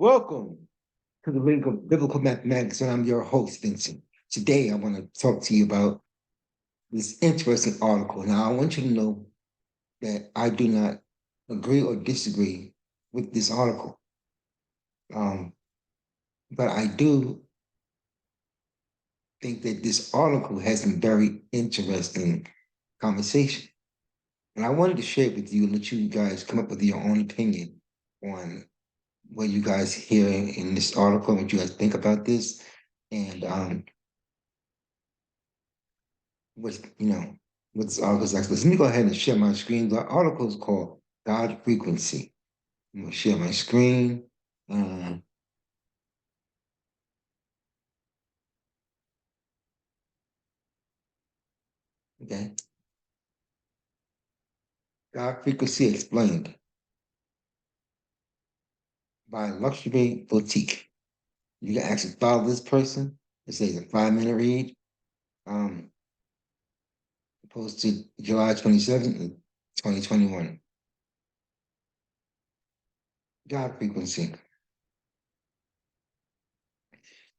Welcome to the Biblical Mathematics, and I'm your host, Vincent. Today, I want to talk to you about this interesting article. Now, I want you to know that I do not agree or disagree with this article, but I do think that this article has some very interesting conversation. And I wanted to share it with you and let you guys come up with your own opinion on what you guys hear in this article, what you guys think about this, and what this article is actually. Let me go ahead and share my screen. The article is called God Frequency. I'm gonna share my screen. Uh, okay. God Frequency Explained by Luxury Boutique. You can actually follow this person. It says a 5-minute read. Um, Posted July 27th, 2021. God Frequency.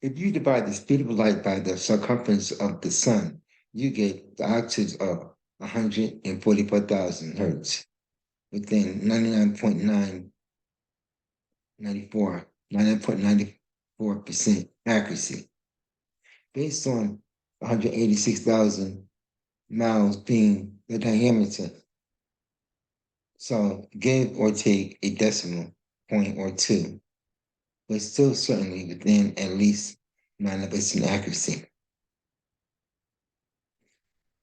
If you divide the speed of light by the circumference of the sun, you get the octaves of 144,000 hertz within 99.94% accuracy. Based on 186,000 miles being the diameter. So give or take a decimal point or two, but still certainly within at least 90% accuracy.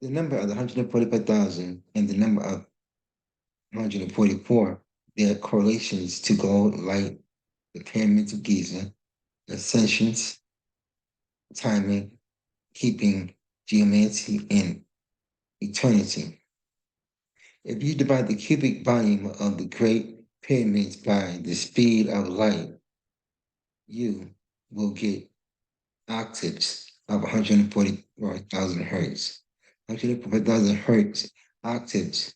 The number of the 145,000 and the number of 144, their correlations to gold, light, the pyramids of Giza, ascensions, timing, keeping, geomancy, and eternity. If you divide the cubic volume of the Great Pyramids by the speed of light, you will get octaves of 144,000 hertz. 144,000 hertz octaves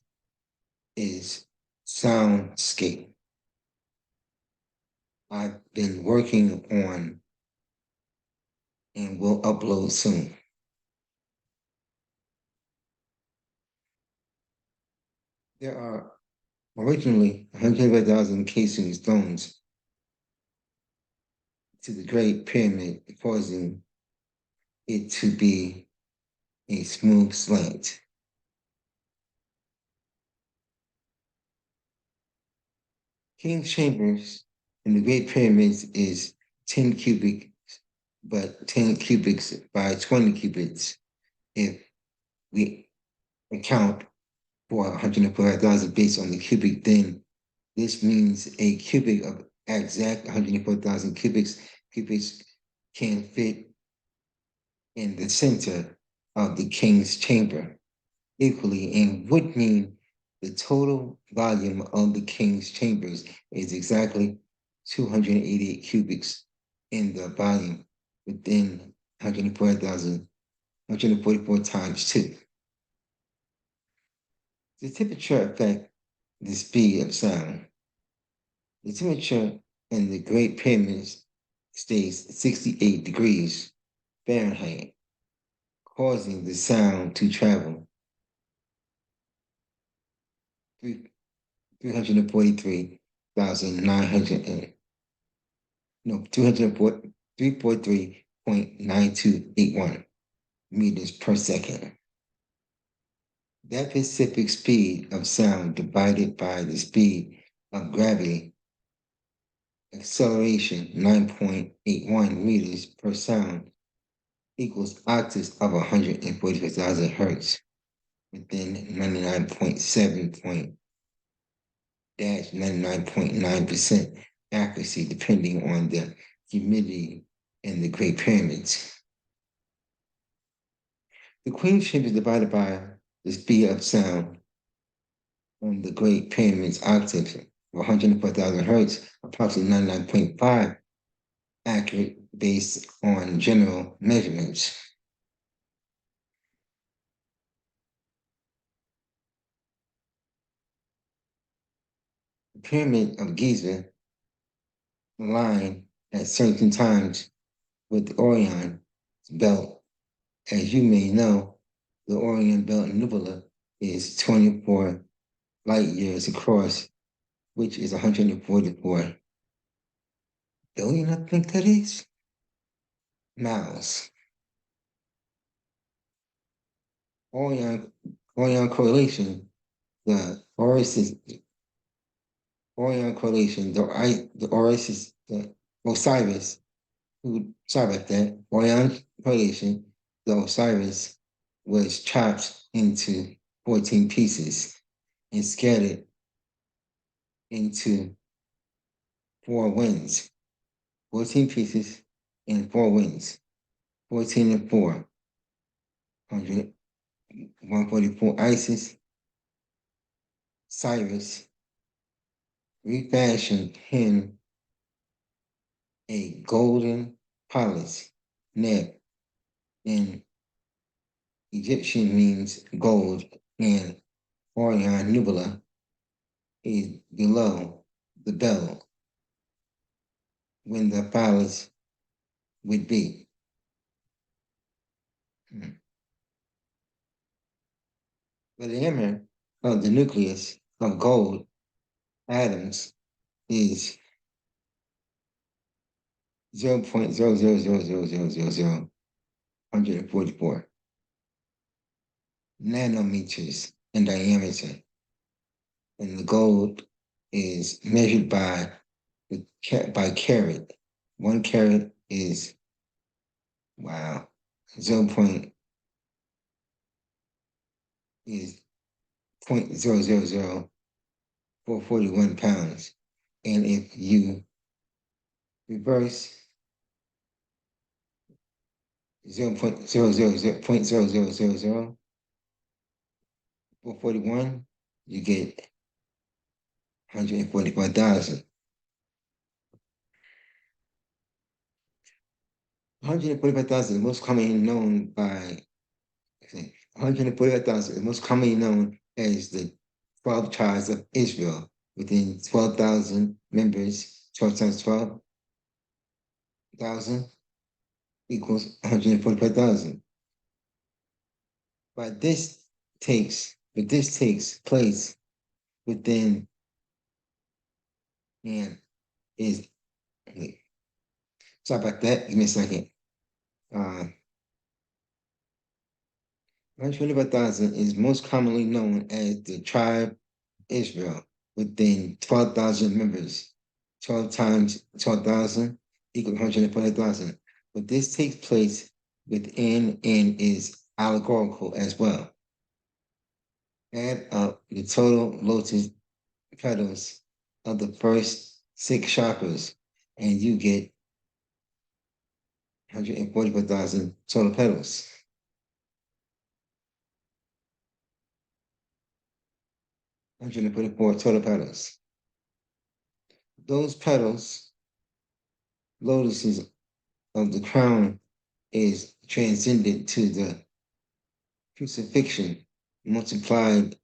is soundscape. I've been working on and will upload soon. There are originally 100,000 casing stones to the Great Pyramid, causing it to be a smooth slant. King's Chambers in the Great Pyramids is 10 cubic, but 10 cubics by 20 cubits if we account for 104,000 based on the cubic, then this means a cubic of exact 104,000 cubics can fit in the center of the king's chamber equally, and would mean the total volume of the king's chambers is exactly 288 cubics in the volume within 104,000, 144 times 2. The temperature affects the speed of sound. The temperature in the Great Pyramids stays 68 degrees Fahrenheit, causing the sound to travel 343,900 no 343.9281 meters per second. That specific speed of sound divided by the speed of gravity, acceleration 9.81 meters per sound, equals octaves of 144,000 hertz within 99.9% accuracy, depending on the humidity in the Great Pyramids. The Queen's Chamber is divided by the speed of sound on the Great Pyramids octaves of 104,000 hertz, approximately 99.5 accurate based on general measurements. The Pyramid of Giza, align at certain times with the Orion belt. As you may know, the Orion Belt Nebula is 24 light years across, which is 144 billion, I think that is, miles. Orion, Orion correlation, the Orion correlation, the Osiris, sorry about that, Orion correlation, the Osiris was chopped into 14 pieces and scattered into four winds. 14 pieces and four winds. 14 and 4, 100, 144 Isis, Cyrus refashioned him a golden palace. Neb in Egyptian means gold, and Orion Nebula is below the bell when the palace would be. The diameter of the nucleus of gold atoms is 0.000000000 nanometers in diameter, and the gold is measured by carat. 1 carat is, wow, 0 point is 0.000441 pounds. And if you reverse 0.000441, you get 145,000. 145,000 is most commonly known by 145,000 is most commonly known as the 12 tribes of Israel. Within 12,000 members, 12 times 12,000 equals 145,000. But this takes place within, and is, wait, sorry about that, give me a second. 125,000 is most commonly known as the tribe Israel within 12,000 members. 12 times 12,000 equals 140,000. But this takes place within and is allegorical as well. Add up the total lotus petals of the first 6 chakras, and you get 144,000 total petals. 144 total petals. Those petals, lotuses of the crown, is transcended to the crucifixion, multiplied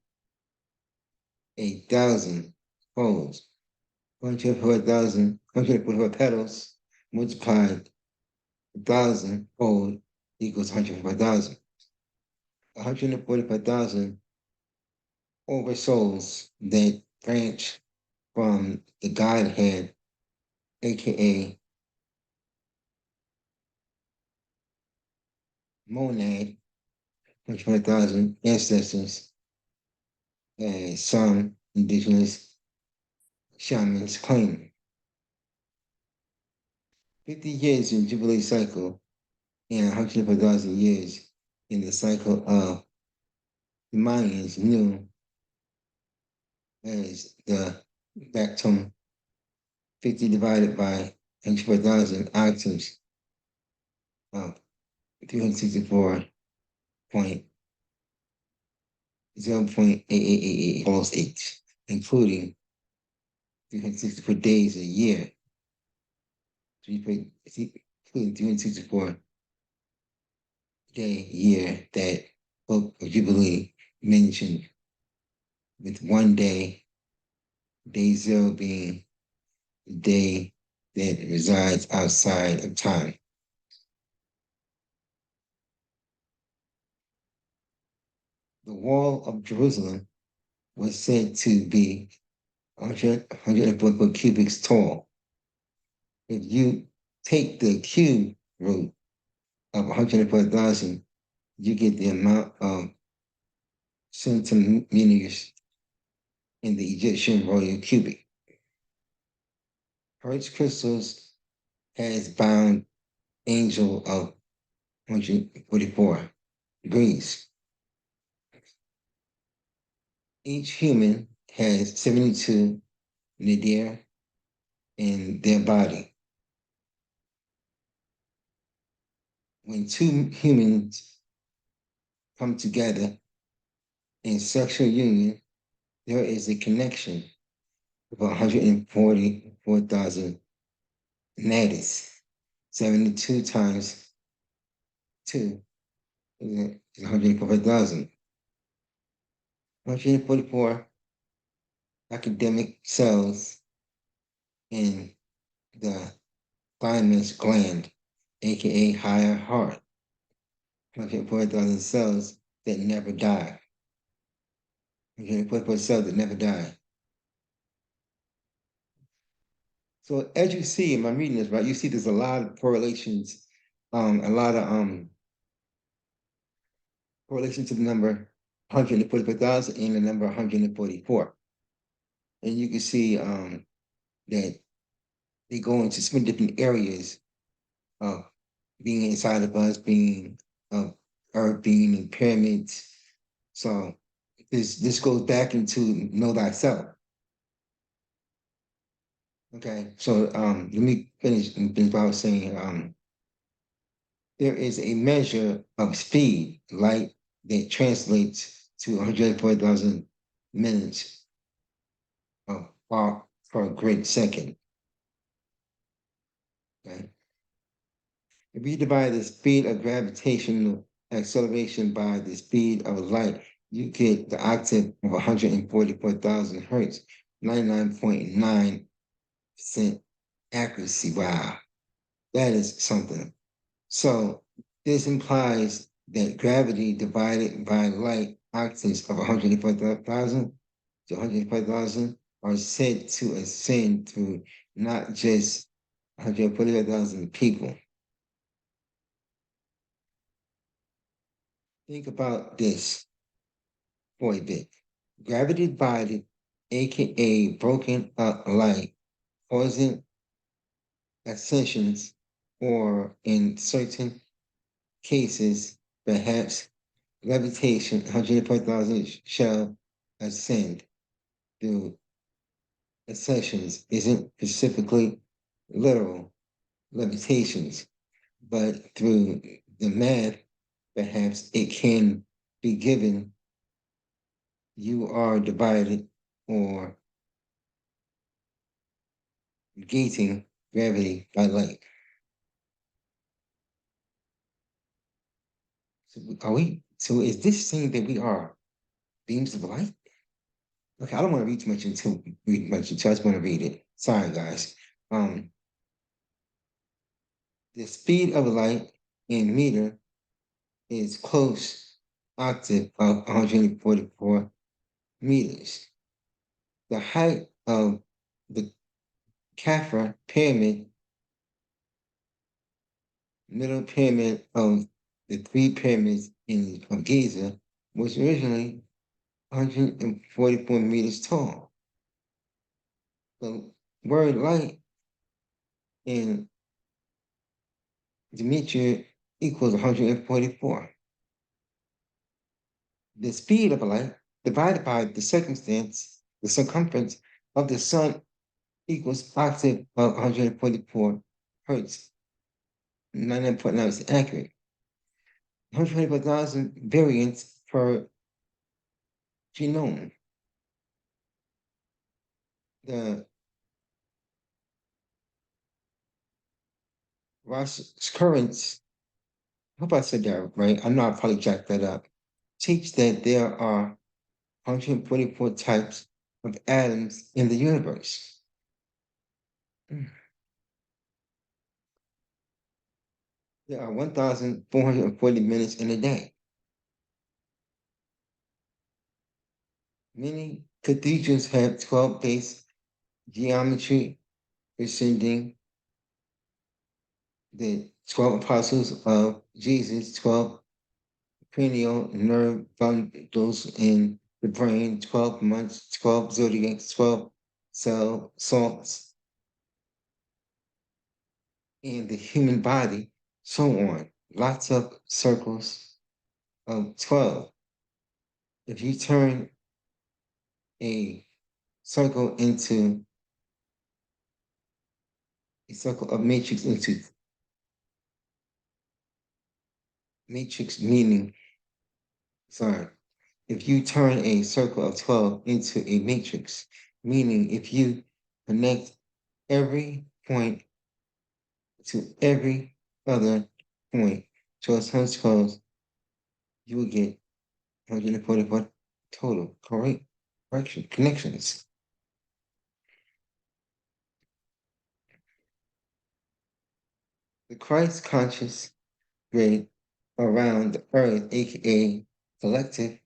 1,000 folds. 144 petals multiplied 1,000 fold equals 145,000. 145,000 oversouls that branch from the Godhead, aka Monad, 120,000 ancestors, as some indigenous shamans claim. 50 years in Jubilee cycle and 104,000 years in the cycle of the Mayans knew as the Bactum 50 divided by 104,000 octaves of 364.0.8888 equals 8, including 364 days a year, including 364 day year that Book of Jubilee mentioned, with one day, day 0 being the day that resides outside of time. The wall of Jerusalem was said to be 144 cubics tall. If you take the cube root of 104,000, you get the amount of centimeters in the Egyptian royal cubic. Hertz crystals has bound angel of 144 degrees. Each human has 72 nadir in their body. When two humans come together in sexual union, there is a connection of 144,000 nadis. 72 times 2 is 144,000. 144 academic cells in the thymus gland, aka higher heart. 144,000 cells that never die. 144 cells that never die. So as you see, am I reading this right? You see there's a lot of correlations, a lot of correlation to the number 144,000 and the number 144. And you can see that they go into some different areas of being inside of us, being of Earth, being in pyramids. So this goes back into know thyself. Okay, so let me finish what I was saying. There is a measure of speed, light, that translates to 104,000 minutes of walk per grid second. Okay. If you divide the speed of gravitational acceleration by the speed of light, you get the octave of 144,000 hertz, 99.9% accuracy. Wow, that is something. So this implies that gravity divided by light octaves of 144,000 to 145,000 are said to ascend through not just 145,000 people. Think about this for a bit. Gravity divided, aka broken up light, causing ascensions, or in certain cases, perhaps levitation, 104,000 shall ascend through ascensions isn't specifically literal levitations, but through the math, perhaps it can be given you are divided or gating gravity by light. So is this saying that we are beams of light? Okay, I don't want to read too much into I just want to read it. Sorry, guys. The speed of light in meter is close octave of 144 meters. The height of the Khafra pyramid, middle pyramid of the three pyramids of Giza, was originally 144 meters tall. The word light in Demetria equals 144. The speed of light divided by the circumference of the sun equals octave of 144 hertz. 99.9 is accurate. 124,000 variants per genome. The Ross currents, I hope I said that right. I know I probably jacked that up. Teach that there are 144 types of atoms in the universe. There are 1,440 minutes in a day. Many cathedrals have 12 base geometry resembling the 12 apostles of Jesus, 12 cranial nerve bundles in the brain, 12 months, 12 zodiacs, 12 cell salts in the human body, so on. Lots of circles of 12. If you turn a circle into a circle of matrix into matrix meaning, sorry, if you turn a circle of 12 into a matrix, meaning if you connect every point to every other point, so it's 112, you will get 144 total correction connections. The Christ conscious grid around the earth, aka collective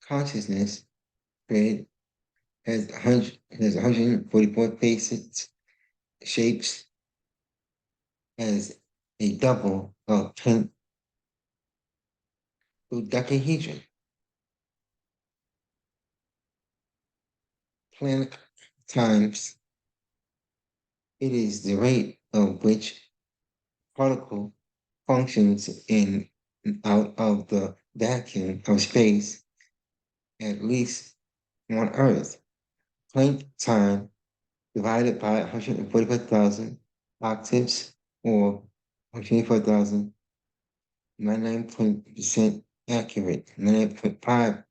consciousness grid, has 144 faces, shapes, as a double of dodecahedron. Planet times it is the rate of which particle functions in and out of the vacuum of space, at least on Earth. Planck time divided by 145,000 octaves or 144,000, 99% accurate, 99.5%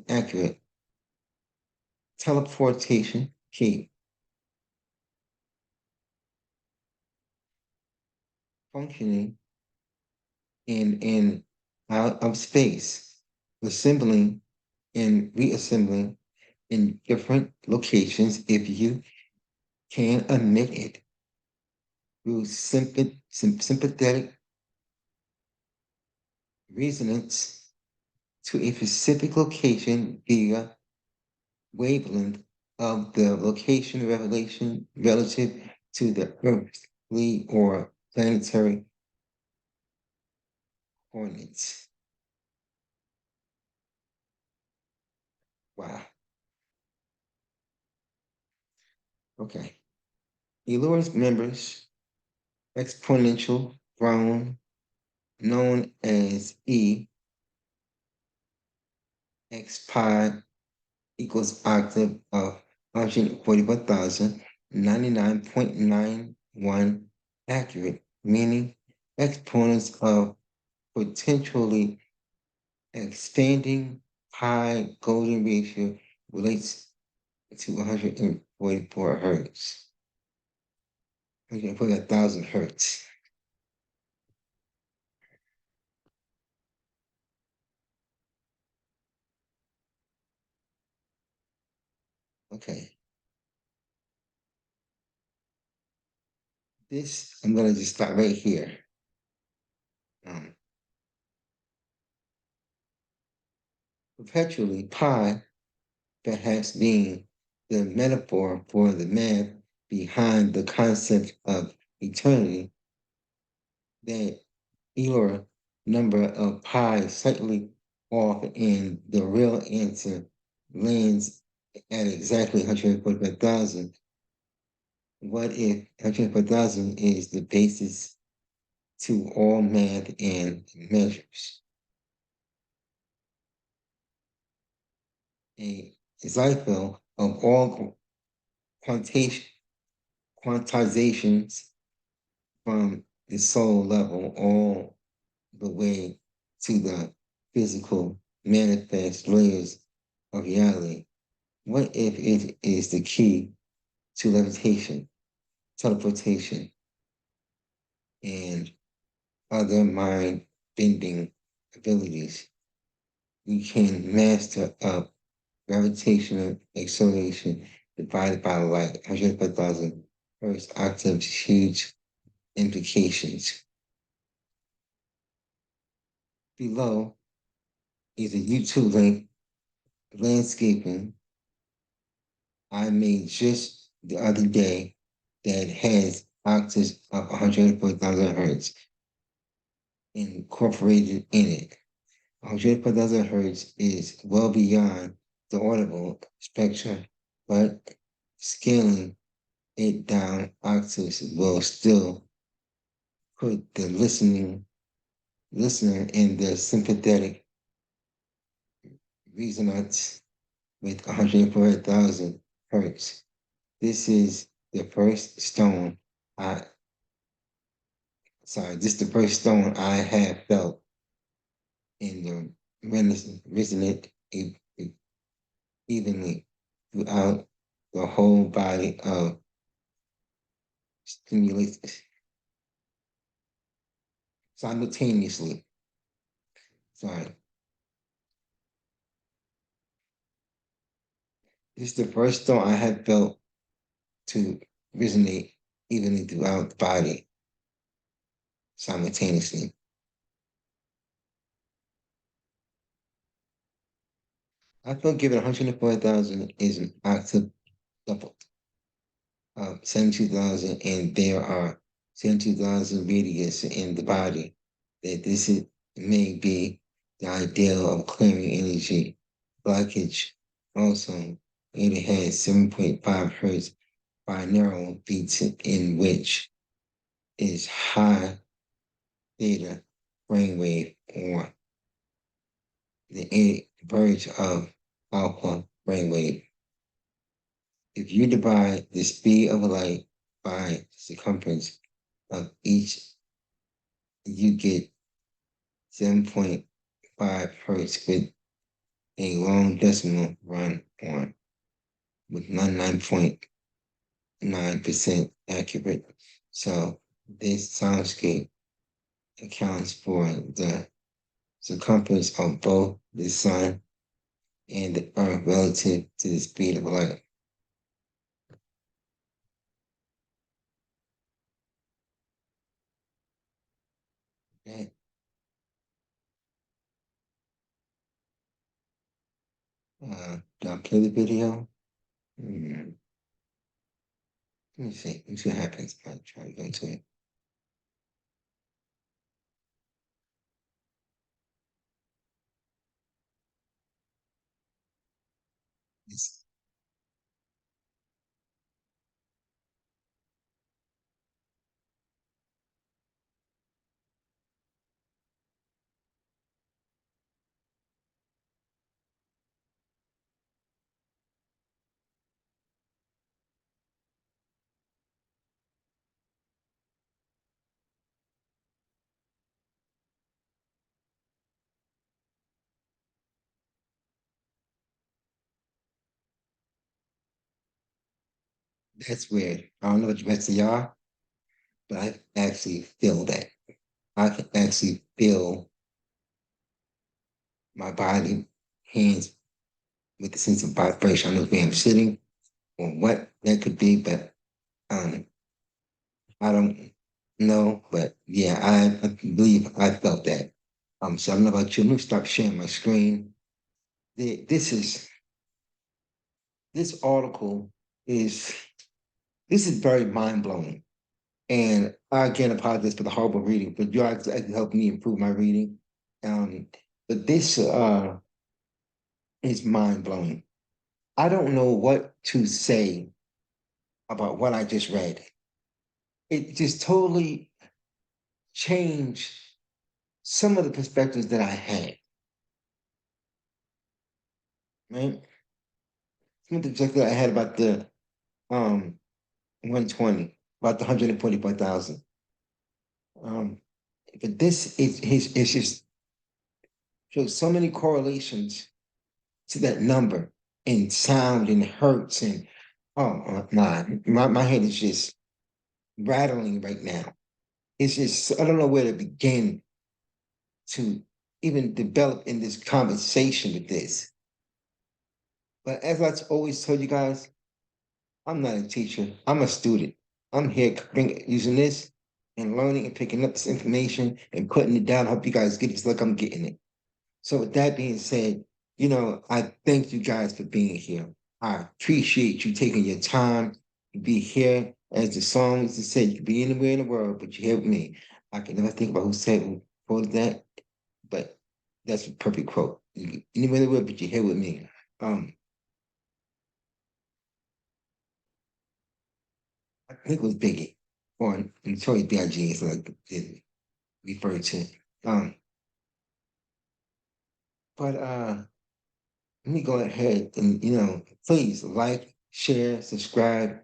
accurate. Teleportation key. Functioning in out of space, assembling and reassembling in different locations if you can emit it through sympathetic resonance to a specific location via wavelength of the location revelation relative to the earthly or planetary coordinates. Wow. Okay. Elor's members, exponential grown, known as E, x pi equals octave of 144,099.91 accurate, meaning exponents of potentially expanding pi golden ratio relates to 144 hertz, 144,000 hertz. Okay. This, I'm going to just stop right here. Perpetually, pi perhaps being the metaphor for the math behind the concept of eternity, that Euler number of pi slightly off and the real answer lands at exactly 145,000. What if 145,000 is the basis to all math and measures? A Zeitfeld of all quantizations from the soul level all the way to the physical manifest layers of reality. What if it is the key to levitation, teleportation, and other mind bending abilities? We can master up gravitational acceleration divided by light, 100,000 first octaves, huge implications. Below is a YouTube link, landscaping I made just the other day that has octaves of 104,000 hertz incorporated in it. 104,000 hertz is well beyond the audible spectrum, but scaling it down octaves will still put the listener in the sympathetic resonance with 104,000 hertz. This is the first stone I this is the first stone I have felt in the resonant evenly throughout the whole body of stimulation simultaneously. Sorry. This is the first stone I have felt to resonate evenly throughout the body simultaneously. I feel given 104,000 is an octave level of 72,000, and there are 72,000 radius in the body, that may be the ideal of clearing energy blockage. Also, it has 7.5 hertz binaural beats in which is high theta brainwave or the verge of alpha brainwave. If you divide the speed of light by circumference of each, you get 7.5 hertz with a long decimal run on with 99.9% accurate. So this soundscape accounts for the circumference of both the sun and the earth relative to the speed of light. Okay. Do I play the video? Hmm. Let me see. Let me see what happens. I'll try to go to it. It's, that's weird. I don't know what the rest of y'all, but I actually feel that. I can actually feel my body, hands with the sense of vibration. I don't know where I'm sitting or what that could be, but um, I don't know. But yeah, I believe I felt that. So I don't know about you. Let me stop sharing my screen. This is this article is this is very mind blowing. And I again apologize for the horrible reading, but you actually helped me improve my reading. Um, but this is mind blowing. I don't know what to say about what I just read. It just totally changed some of the perspectives that I had, right? Some of the perspectives I had about the um 120, about the 144,000. Um, but this is it's just shows so many correlations to that number and sound and hertz and my head is just rattling right now. It's just I don't know where to begin to even develop in this conversation with this. But as I always told you guys, I'm not a teacher. I'm a student. I'm here using this and learning and picking up this information and putting it down. I hope you guys get it just like I'm getting it. So with that being said, I thank you guys for being here. I appreciate you taking your time to be here. As the song said, you could be anywhere in the world, but you're here with me. I can never think about who quoted that, but that's a perfect quote. You could be anywhere in the world, but you're here with me. Um, I think it was Biggie or Notorious B.I.G. is like it referred to. Um, but let me go ahead and please like, share, subscribe,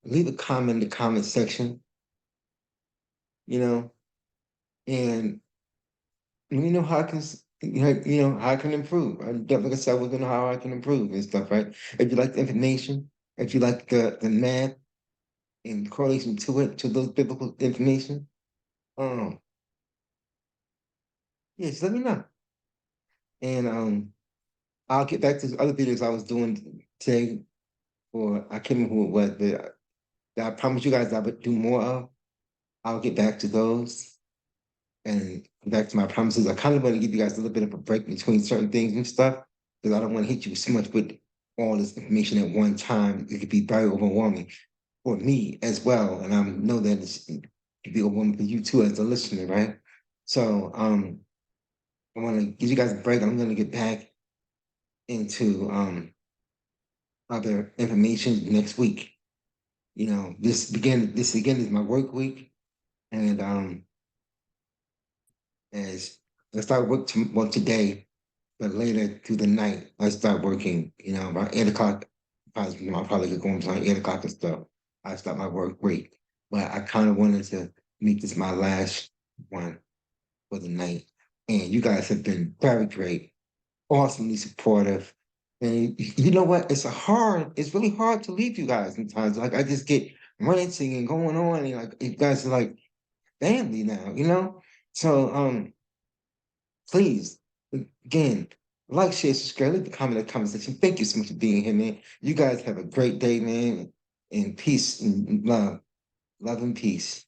leave a comment in the comment section, you know, and let me know how I can, how I can improve. I definitely like I said, I want to know how I can improve and stuff, right? If you like the information, if you like the math in correlation to it, to those biblical information, um, yeah, just let me know. And I'll get back to the other videos I was doing today, or I can't remember who it was, but I promise you guys I would do more of. I'll get back to those. And back to my promises, I kind of want to give you guys a little bit of a break between certain things and stuff because I don't want to hit you so much with all this information at one time. It could be very overwhelming for me as well, and I know that it could be overwhelming for you too as a listener, right? So I want to give you guys a break. I'm going to get back into other information next week. This again is my work week, and as I start well today. But later through the night, I start working, about 8 o'clock. I'll probably get going around 8 o'clock and stuff. I start my work week. But I kind of wanted to make this my last one for the night. And you guys have been very great, awesomely supportive. And you know what? It's really hard to leave you guys sometimes. Like I just get ranting and going on, and like you guys are like family now. So please, again, like, share, subscribe, leave a comment in the comment section. Thank you so much for being here, man. You guys have a great day, man. And peace and love. Love and peace.